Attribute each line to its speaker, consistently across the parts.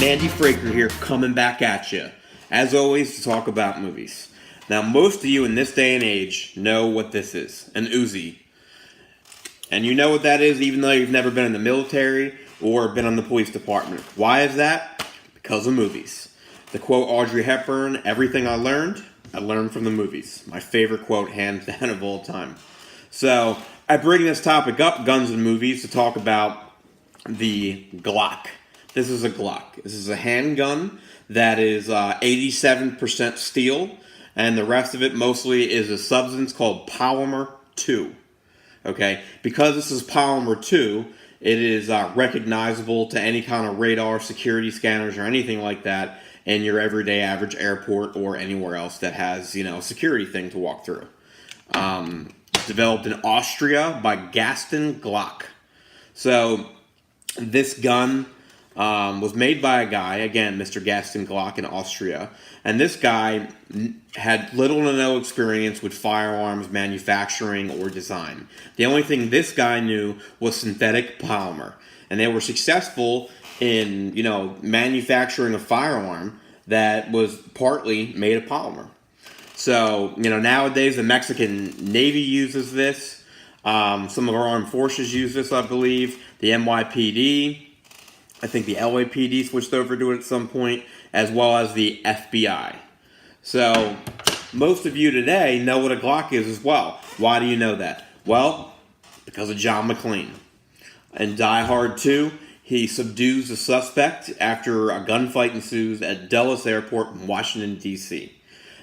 Speaker 1: Mandy Fraker here, coming back at you, as always, to talk about movies. Now, most of you in this day and age know what this is, an Uzi. And you know what that is even though you've never been in the military or been on the police department. Why is that? Because of movies. To quote Audrey Hepburn, everything I learned from the movies. My favorite quote, hands down, of all time. So, I bring this topic up, guns and movies, to talk about the Glock. This is a Glock. This is a handgun that is 87% steel, and the rest of it mostly is a substance called polymer 2. Okay? Because this is polymer 2, it is recognizable to any kind of radar, security scanners, or anything like that in your everyday average airport or anywhere else that has, a security thing to walk through. Developed in Austria by Gaston Glock. So, this gun was made by a guy, again, Mr. Gaston Glock in Austria, and this guy had little to no experience with firearms manufacturing or design. The only thing this guy knew was synthetic polymer, and they were successful in, manufacturing a firearm that was partly made of polymer. So, nowadays the Mexican Navy uses this. Some of our armed forces use this, I believe. The NYPD, I think the LAPD switched over to it at some point, as well as the FBI. So, most of you today know what a Glock is as well. Why do you know that? Well, because of John McClane. In Die Hard 2, he subdues a suspect after a gunfight ensues at Dulles Airport in Washington, D.C.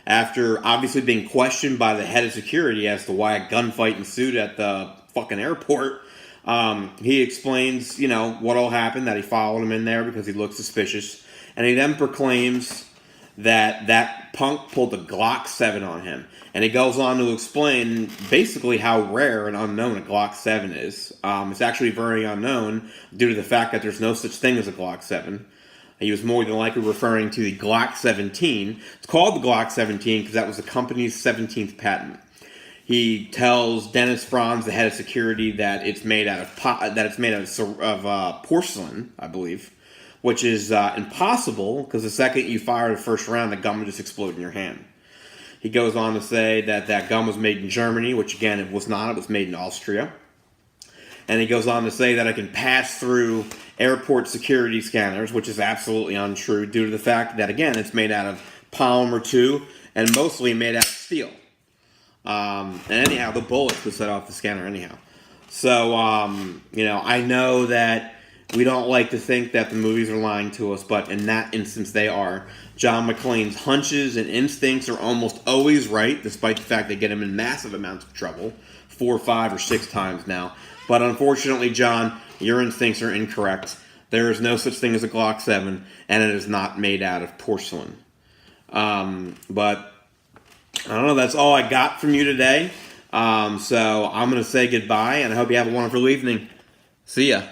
Speaker 1: After obviously being questioned by the head of security as to why a gunfight ensued at the fucking airport, he explains, what all happened, that he followed him in there because he looked suspicious. And he then proclaims that punk pulled a Glock 7 on him. And he goes on to explain basically how rare and unknown a Glock 7 is. It's actually very unknown due to the fact that there's no such thing as a Glock 7. He was more than likely referring to the Glock 17. It's called the Glock 17 because that was the company's 17th patent. He tells Dennis Franz, the head of security, that it's made out of porcelain, I believe, which is impossible because the second you fire the first round, the gun would just explode in your hand. He goes on to say that gun was made in Germany, which again it was not. It was made in Austria. And he goes on to say that it can pass through airport security scanners, which is absolutely untrue due to the fact that, again, it's made out of polymer 2 and mostly made out of steel. And anyhow, the bullets would set off the scanner anyhow. So, I know that we don't like to think that the movies are lying to us, but in that instance they are. John McClane's hunches and instincts are almost always right, despite the fact they get him in massive amounts of trouble, 4, 5, or 6 times now. But unfortunately, John, your instincts are incorrect. There is no such thing as a Glock 7, and it is not made out of porcelain. But, I don't know, that's all I got from you today. So I'm going to say goodbye, and I hope you have a wonderful evening. See ya.